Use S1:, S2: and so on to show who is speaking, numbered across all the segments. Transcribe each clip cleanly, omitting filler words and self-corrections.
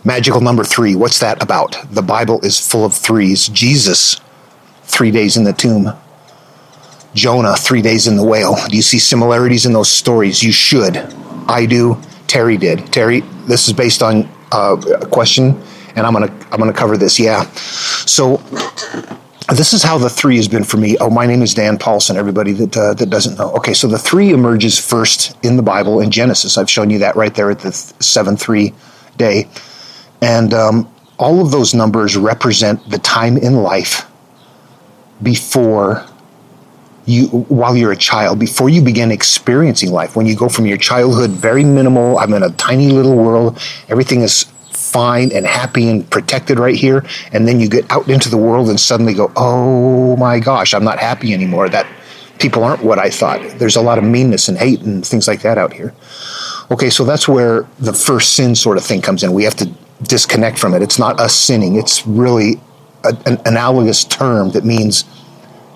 S1: Magical number 3. What's that about? The Bible is full of threes. Jesus, 3 days in the tomb. Jonah, 3 days in the whale. Do you see similarities in those stories? You should. I do. Terry did. Terry, this is based on a question, and I'm gonna cover this. Yeah. So this is how the 3 has been for me. Oh, my name is Dan Paulson. Everybody that doesn't know. Okay, so the 3 emerges first in the Bible in Genesis. I've shown you that right there at the 7-3 day. And all of those numbers represent the time in life while you're a child, before you begin experiencing life. When you go from your childhood, very minimal, I'm in a tiny little world, everything is fine and happy and protected right here, and then you get out into the world and suddenly go, oh my gosh, I'm not happy anymore. That people aren't what I thought. There's a lot of meanness and hate and things like that out here. Okay, so that's where the first sin sort of thing comes in. We have to disconnect from it. It's not us sinning. It's really an analogous term that means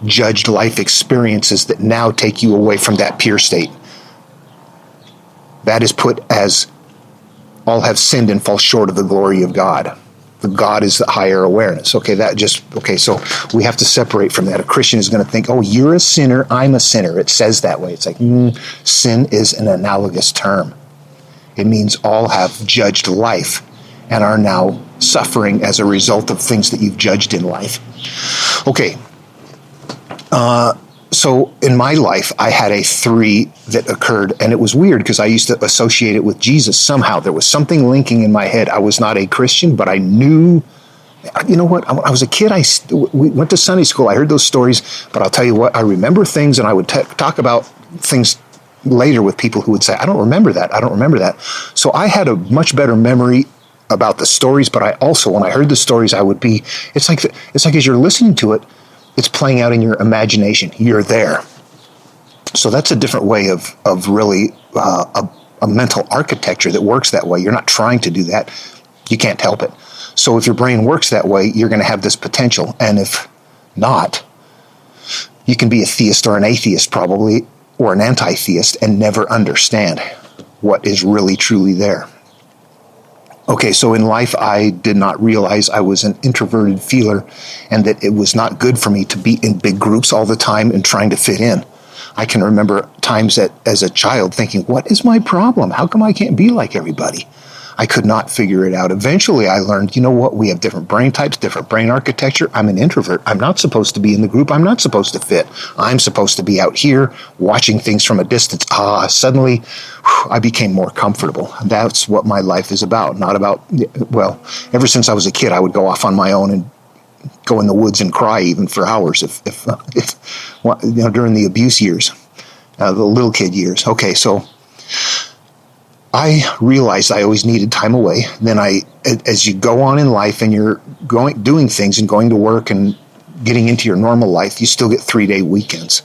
S1: judged life experiences that now take you away from that pure state. That is put as all have sinned and fall short of the glory of God. The God is the higher awareness. So we have to separate from that. A Christian is going to think, oh, you're a sinner, I'm a sinner. It says that way. It's like, sin is an analogous term. It means all have judged life and are now suffering as a result of things that you've judged in life. Okay. So in my life, I had a 3 that occurred, and it was weird because I used to associate it with Jesus somehow. There was something linking in my head. I was not a Christian, but I knew, you know what? I was a kid. We went to Sunday school. I heard those stories, but I'll tell you what, I remember things, and I would talk about things later with people who would say, I don't remember that. I don't remember that. So I had a much better memory about the stories, but I also, when I heard the stories, it's like as you're listening to it, it's playing out in your imagination. You're there. So that's a different way of really a mental architecture that works that way. You're not trying to do that. You can't help it. So if your brain works that way, you're going to have this potential. And if not, you can be a theist or an atheist probably, or an anti-theist, and never understand what is really truly there. Okay, so in life, I did not realize I was an introverted feeler and that it was not good for me to be in big groups all the time and trying to fit in. I can remember times as a child thinking, what is my problem? How come I can't be like everybody? I could not figure it out. Eventually, I learned, you know what? We have different brain types, different brain architecture. I'm an introvert. I'm not supposed to be in the group. I'm not supposed to fit. I'm supposed to be out here watching things from a distance. Suddenly, I became more comfortable. That's what my life is about. Not about, well, ever since I was a kid, I would go off on my own and go in the woods and cry even for hours if during the abuse years, the little kid years. Okay, so I realized I always needed time away. Then as you go on in life and you're doing things and going to work and getting into your normal life, you still get 3-day weekends.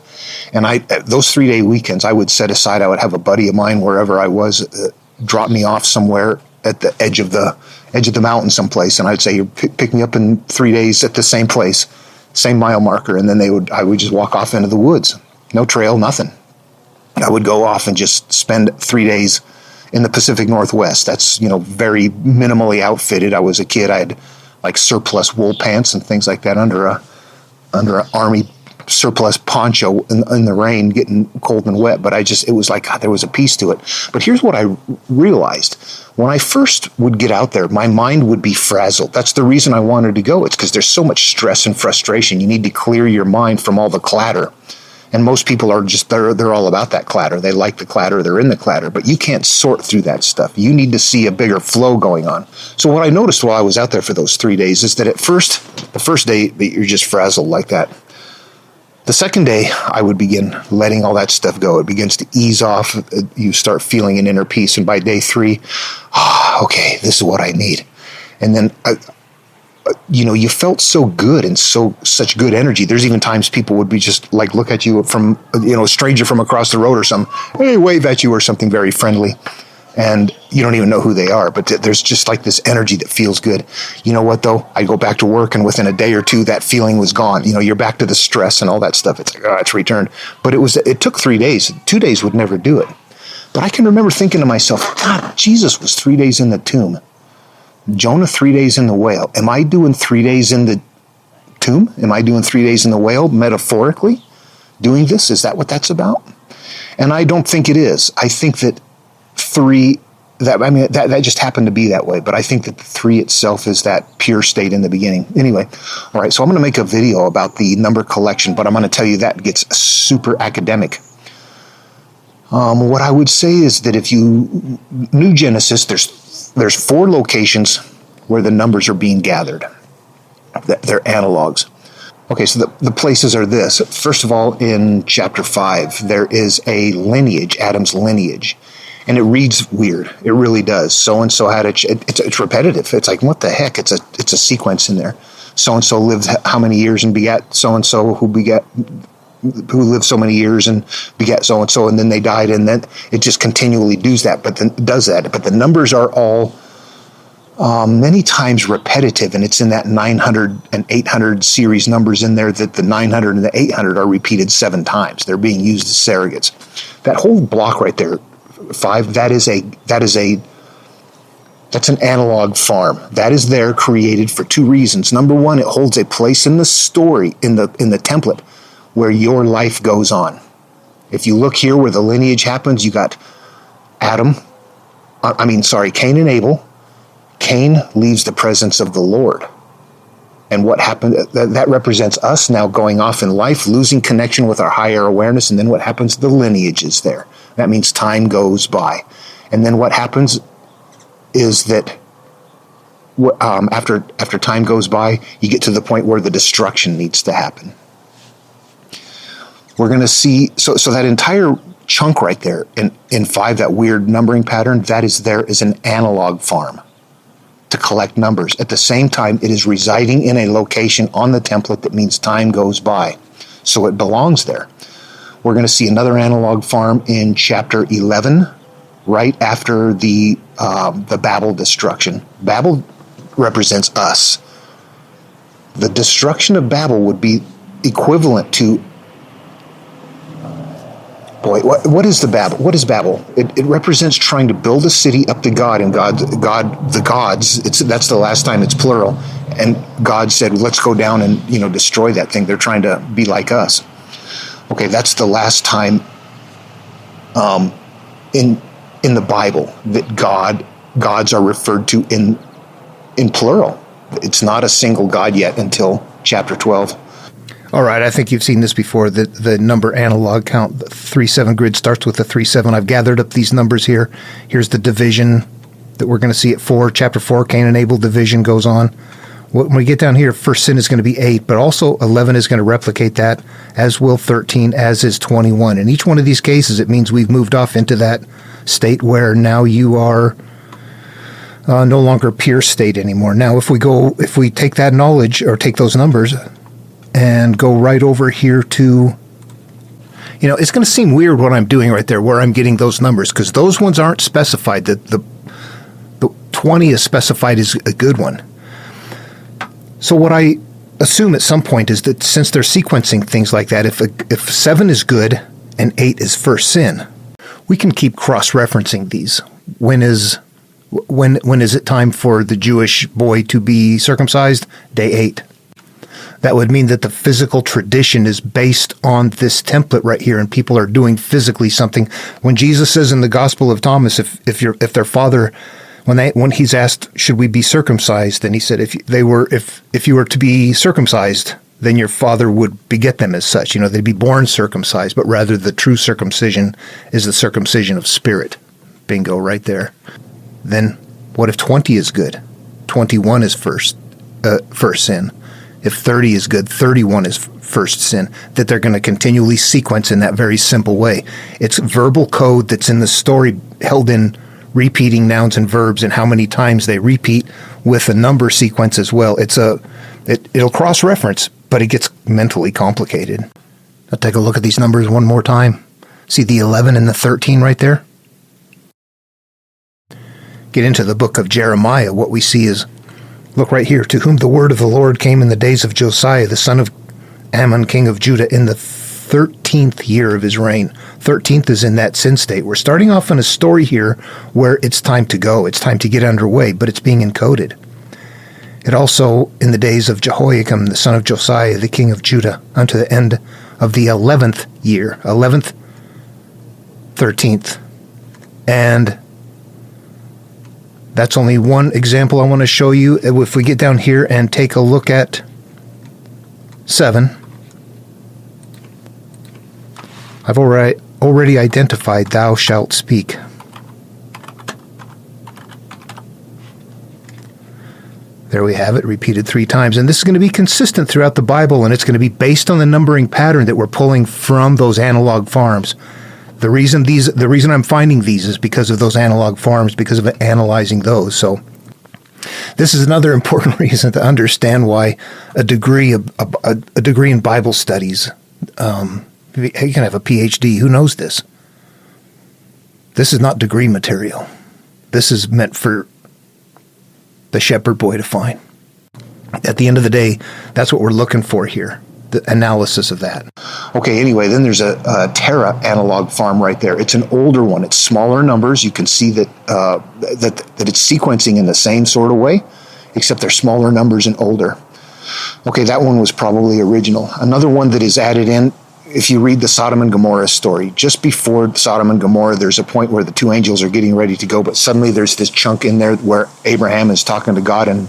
S1: And those 3-day weekends, I would set aside. I would have a buddy of mine wherever I was drop me off somewhere at the edge of the mountain someplace, and I'd say, you pick me up in 3 days at the same place, same mile marker, and then I would just walk off into the woods. No trail, nothing. I would go off and just spend 3 days in the Pacific Northwest. That's, very minimally outfitted. I was a kid. I had like surplus wool pants and things like that under an army surplus poncho in the rain, getting cold and wet. But it was like, God, there was a piece to it. But here's what I realized. When I first would get out there, my mind would be frazzled. That's the reason I wanted to go. It's because there's so much stress and frustration. You need to clear your mind from all the clatter. And most people are just, they're all about that clatter. They like the clatter, they're in the clatter, but you can't sort through that stuff. You need to see a bigger flow going on. So what I noticed while I was out there for those 3 days is that the first day that you're just frazzled like that. The second day, I would begin letting all that stuff go. It begins to ease off. You start feeling an inner peace. And by day 3, okay, this is what I need. And then you felt so good and such good energy. There's even times people would be just like, look at you from, a stranger from across the road or something, hey, wave at you or something very friendly. And you don't even know who they are, but there's just like this energy that feels good. You know what, though? I go back to work, and within a day or two, that feeling was gone. You're back to the stress and all that stuff. It's like, it's returned. But it took 3 days. 2 days would never do it. But I can remember thinking to myself, God, Jesus was 3 days in the tomb. Jonah 3 days in the whale. Am I doing 3 days in the tomb? Am I doing 3 days in the whale metaphorically? Doing this? Is that what that's about? And I don't think it is. I think that that just happened to be that way, but I think that the 3 itself is that pure state in the beginning. Anyway, all right, so I'm going to make a video about the number collection, but I'm going to tell you that gets super academic. What I would say is that if you New Genesis, there's 4 locations where the numbers are being gathered. They're analogs. Okay, so the places are this. First of all, in chapter 5, there is a lineage, Adam's lineage. And it reads weird. It really does. So-and-so had it's repetitive. It's like, what the heck? It's a sequence in there. So-and-so lived how many years and begat so-and-so who lived so many years and begat so-and-so, and then they died, and then it just continually does that. But the numbers are all many times repetitive, and it's in that 900 and 800 series numbers in there that the 900 and the 800 are repeated 7 times. They're being used as surrogates. That whole block right there, 5, that's an analog farm. That is there created for 2 reasons. Number 1, it holds a place in the story, in the template, where your life goes on. If you look here where the lineage happens, you got Cain and Abel. Cain leaves the presence of the Lord. And what happened, that represents us now going off in life, losing connection with our higher awareness. And then what happens? The lineage is there. That means time goes by. And then what happens is that after time goes by, you get to the point where the destruction needs to happen. We're going to see, so that entire chunk right there in 5, that weird numbering pattern, that is there is an analog farm to collect numbers. At the same time, it is residing in a location on the template that means time goes by. So it belongs there. We're going to see another analog farm in chapter 11, right after the Babel destruction. Babel represents us. The destruction of Babel would be equivalent to, what is the Babel? What is Babel? It represents trying to build a city up to God, and the gods. That's the last time it's plural, and God said, "Let's go down and destroy that thing." They're trying to be like us. Okay, that's the last time in the Bible that gods are referred to in plural. It's not a single God yet until chapter 12.
S2: All right, I think you've seen this before, the number analog count. The 3-7 grid starts with the 3-7. I've gathered up these numbers here. Here's the division that we're going to see at 4. Chapter 4, Cain and Abel division goes on. When we get down here, first sin is going to be 8, but also 11 is going to replicate that, as will 13, as is 21. In each one of these cases, it means we've moved off into that state where now you are no longer pure state anymore. Now, if we take that knowledge, or take those numbers and go right over here to, it's going to seem weird what I'm doing right there, where I'm getting those numbers, because those ones aren't specified. The 20 is specified as a good one. So what I assume at some point is that since they're sequencing things like that, if 7 is good and 8 is first sin, we can keep cross-referencing these. When is it time for the Jewish boy to be circumcised? Day 8. That would mean that the physical tradition is based on this template right here, and people are doing physically something. When Jesus says in the Gospel of Thomas, if their father, when he's asked, should we be circumcised, then he said, if you were to be circumcised, then your father would beget them as such. They'd be born circumcised, but rather the true circumcision is the circumcision of spirit. Bingo, right there. Then what if 20 is good? 21 is first sin. If 30 is good, 31 is first sin, that they're going to continually sequence in that very simple way. It's verbal code that's in the story, held in repeating nouns and verbs and how many times they repeat, with a number sequence as well. It'll cross-reference, but it gets mentally complicated. I'll take a look at these numbers one more time. See the 11 and the 13 right there? Get into the book of Jeremiah. What we see is, look right here, to whom the word of the Lord came in the days of Josiah, the son of Ammon, king of Judah, in the 13th 13th year of his reign. 13th is in that sin state. We're starting off in a story here where it's time to go. It's time to get underway, but it's being encoded. It also, in the days of Jehoiakim, the son of Josiah, the king of Judah, unto the end of the 11th year. 11th, 13th. And that's only one example I want to show you. If we get down here and take a look at 7, I've already identified thou shalt speak. There we have it, repeated 3 times. And this is going to be consistent throughout the Bible, and it's going to be based on the numbering pattern that we're pulling from those analog farms. The reason I'm finding these is because of those analog farms, because of analyzing those. So this is another important reason to understand why a degree in Bible studies, you can have a PhD. Who knows this? This is not degree material. This is meant for the shepherd boy to find. At the end of the day, that's what we're looking for here, the analysis of that.
S1: Okay, anyway, then there's a Terra analog farm right there. It's an older one. It's smaller numbers. You can see that that it's sequencing in the same sort of way, except they're smaller numbers and older. Okay, that one was probably original. Another one that is added in, if you read the Sodom and Gomorrah story, just before Sodom and Gomorrah, there's a point where the 2 angels are getting ready to go, but suddenly there's this chunk in there where Abraham is talking to God. And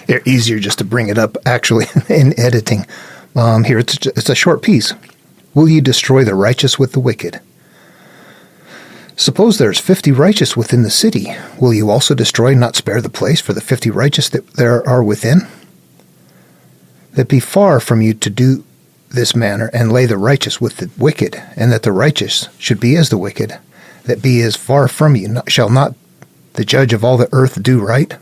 S2: they're easier just to bring it up, actually, in editing. Here, it's a short piece. Will you destroy the righteous with the wicked? Suppose there's 50 righteous within the city. Will you also destroy, not spare the place for the 50 righteous that there are within? That be far from you to do this manner, and lay the righteous with the wicked, and that the righteous should be as the wicked, that be as far from you. Shall not the judge of all the earth do right?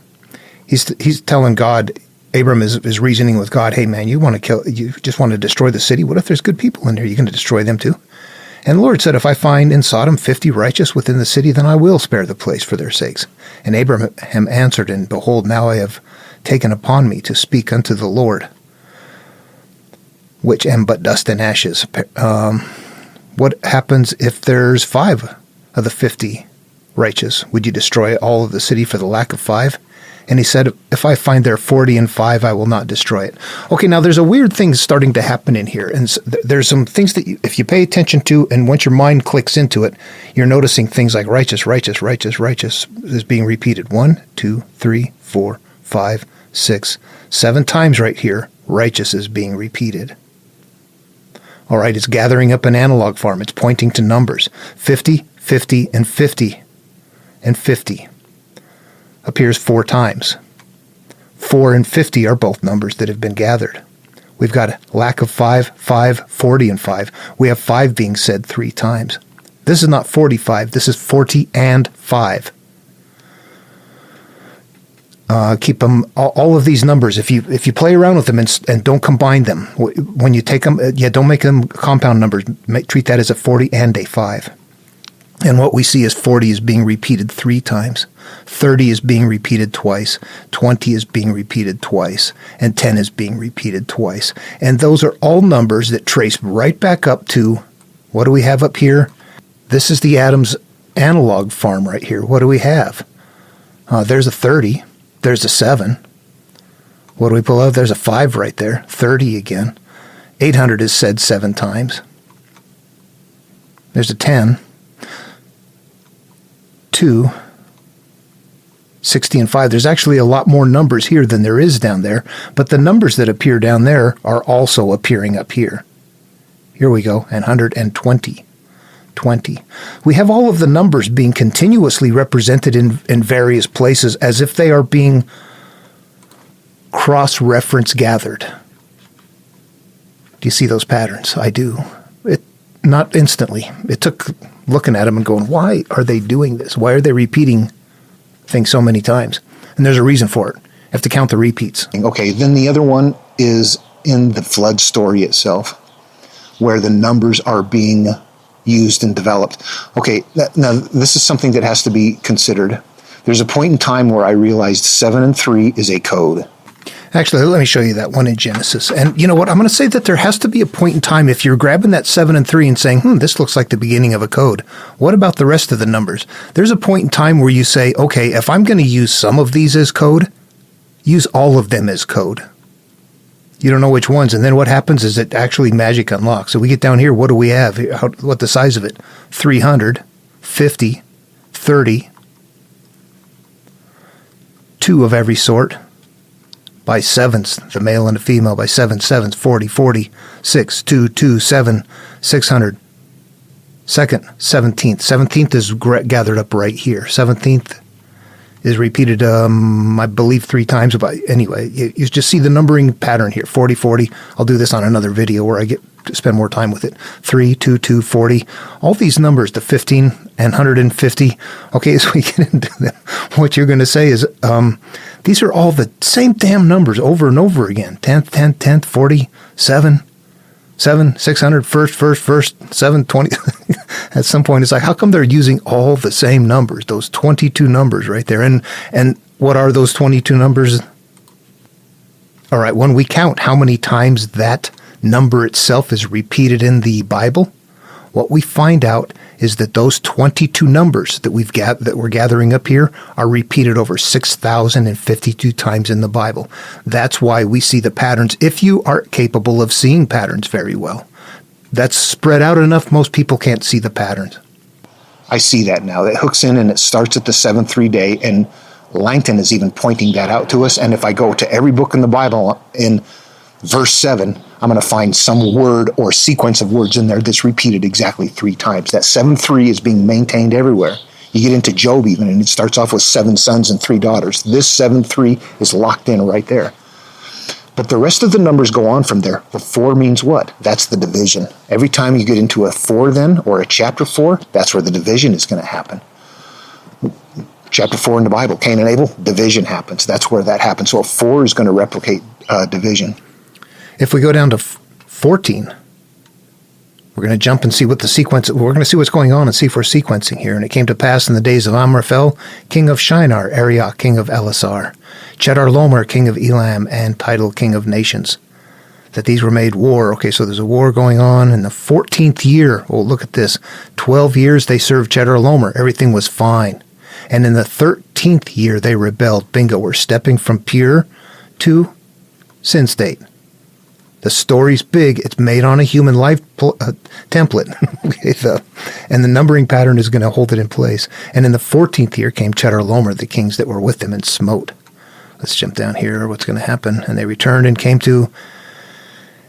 S2: He's telling God. Abram is reasoning with God. Hey man, you just want to destroy the city. What if there's good people in there? You're going to destroy them too? And the Lord said, if I find in Sodom 50 righteous within the city, then I will spare the place for their sakes. And Abraham answered, and behold, now I have taken upon me to speak unto the Lord, which am but dust and ashes. What happens if there's 5 of the 50 righteous? Would you destroy all of the city for the lack of 5? And he said, if I find there 40 and 5, I will not destroy it. Okay, now there's a weird thing starting to happen in here. And there's some things that if you pay attention to, and once your mind clicks into it, you're noticing things like righteous, righteous, righteous, righteous is being repeated 1, 2, 3, 4, 5, 6, 7 times right here. Righteous is being repeated. All right, it's gathering up an analog farm. It's pointing to numbers. 50, 50, and 50, and 50 appears 4 times. 4 and 50 are both numbers that have been gathered. We've got a lack of 5, 5, 40, and 5. We have 5 being said 3 times. This is not 45. This is 40 and 5. Keep them, all of these numbers, if you play around with them and don't combine them, when you take them, don't make them compound numbers. Treat that as a 40 and a 5. And what we see is 40 is being repeated 3 times. 30 is being repeated twice. 20 is being repeated twice. And 10 is being repeated twice. And those are all numbers that trace right back up to, what do we have up here? This is the Adams analog farm right here. What do we have? There's a 30. There's a 7. What do we pull out? There's a 5 right there. 30 again. 800 is said 7 times. There's a 10. 2. 60 and 5. There's actually a lot more numbers here than there is down there, but the numbers that appear down there are also appearing up here. Here we go, and 120. 20. We have all of the numbers being continuously represented in various places as if they are being cross-reference gathered. Do you see those patterns? I do. Not instantly. It took looking at them and going, why are they doing this? Why are they repeating things so many times? And there's a reason for it. You have to count the repeats. Okay,
S1: then the other one is in the flood story itself, where the numbers are being used and developed. Okay, now this is something that has to be considered. There's a point in time where I realized 7 and 3 is a code.
S2: Actually, let me show you that one in Genesis. And you know what? I'm going to say that there has to be a point in time if you're grabbing that 7 and 3 and saying, this looks like the beginning of a code. What about the rest of the numbers? There's a point in time where you say, okay, if I'm going to use some of these as code, use all of them as code. You don't know which ones. And then what happens is it actually magic unlocks. So we get down here. What do we have? What the size of it? 300, 50, 30, 2 of every sort. By sevens, the male and the female, by 7 sevens, 40, 40, 6, 2, 2, 7, 600. Second, 17th. 17th is gathered up right here. 17th is repeated, I believe, 3 times. But anyway, you just see the numbering pattern here, 40, 40. I'll do this on another video where I get to spend more time with it. 3, 2, 2, 40. All these numbers, the 15 and 150. Okay, as we get into them, what you're going to say is, these are all the same damn numbers over and over again. 10th, 10th, 10th, 40, 7, 7, 600, first, 7, 20. At some point, it's like, how come they're using all the same numbers? Those 22 numbers right there. And what are those 22 numbers? All right, when we count how many times that number itself is repeated in the Bible, what we find out is that those 22 numbers that we're gathering up here are repeated over 6,052 times in the Bible. That's why we see the patterns. If you are capable of seeing patterns very well, that's spread out enough, most people can't see the patterns.
S1: I see that now. That hooks in and it starts at the 7-3 day, and Langton is even pointing that out to us. And if I go to every book in the Bible in verse 7, I'm going to find some word or sequence of words in there that's repeated exactly 3 times. That 7-3 is being maintained everywhere. You get into Job even, and it starts off with 7 sons and 3 daughters. This 7-3 is locked in right there. But the rest of the numbers go on from there. The 4 means what? That's the division. Every time you get into a 4 then, or a chapter 4, that's where the division is going to happen. Chapter 4 in the Bible, Cain and Abel, division happens. That's where that happens. So a 4 is going to replicate division.
S2: If we go down to 14, we're going to jump and see what the sequence, we're going to see what's going on and see if we're sequencing here. And it came to pass in the days of Amraphel, king of Shinar, Arioch, king of Elasar, Chedorlaomer, king of Elam, and Tidal, king of nations, that these were made war. Okay, so there's a war going on in the 14th year. Oh, look at this. 12 years they served Chedorlaomer. Everything was fine. And in the 13th year they rebelled. Bingo, we're stepping from pure to sin state. The story's big. It's made on a human life template. And the numbering pattern is going to hold it in place. And in the 14th year came Chedorlaomer, the kings that were with them, and smote. Let's jump down here. What's going to happen? And they returned and came to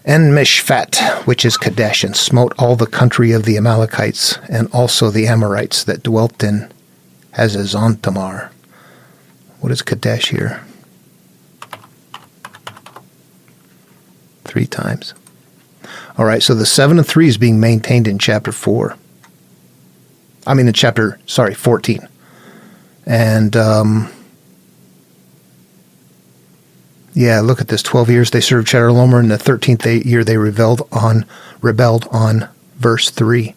S2: En-Mishpat, which is Kadesh, and smote all the country of the Amalekites, and also the Amorites that dwelt in Hazazon-Tamar. What is Kadesh here? 3 times. All right, so the 7 and 3 is being maintained in chapter 4. I mean, in 14. And, yeah, look at this. 12 years they served Chedorlaomer. In the 13th year they rebelled on verse 3.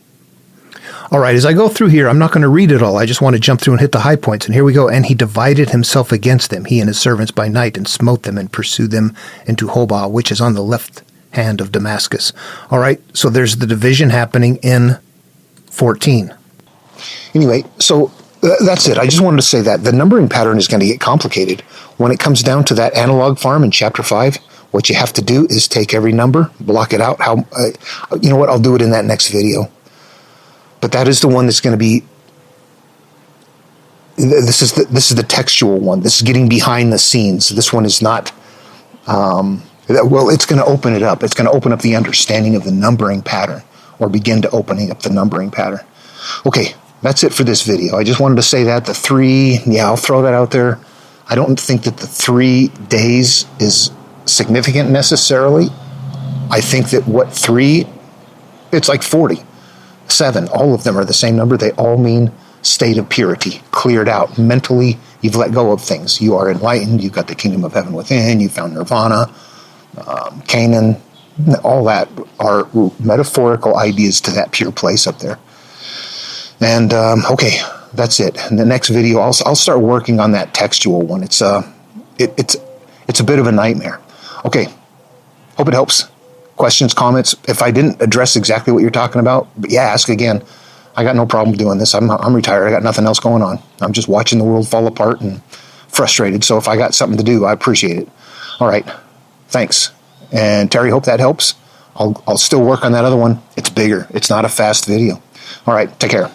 S2: All right, as I go through here, I'm not going to read it all. I just want to jump through and hit the high points. And here we go. And he divided himself against them, he and his servants by night, and smote them and pursued them into Hobah, which is on the left hand of Damascus. All right, so there's the division happening in 14.
S1: Anyway, so that's it. I just wanted to say that the numbering pattern is going to get complicated. When it comes down to that analog farm in chapter 5, what you have to do is take every number, block it out. You know what? I'll do it in that next video. But that is the one that's going to be, this is the textual one. This is getting behind the scenes. This one is not, it's going to open it up. It's going to open up the understanding of the numbering pattern, or begin to opening up the numbering pattern. Okay, that's it for this video. I just wanted to say that. The 3, I'll throw that out there. I don't think that the 3 days is significant necessarily. I think that 3, it's like 40. 7, all of them are the same number. They all mean state of purity, cleared out. Mentally, you've let go of things. You are enlightened. You've got the kingdom of heaven within. You found nirvana, Canaan. All that are metaphorical ideas to that pure place up there. And, okay, that's it. In the next video, I'll start working on that textual one. It's It's a bit of a nightmare. Okay, hope it helps. Questions, comments. If I didn't address exactly what you're talking about, but yeah, ask again. I got no problem doing this. I'm retired. I got nothing else going on. I'm just watching the world fall apart and frustrated. So if I got something to do, I appreciate it. All right. Thanks. And Terry, hope that helps. I'll still work on that other one. It's bigger. It's not a fast video. All right. Take care.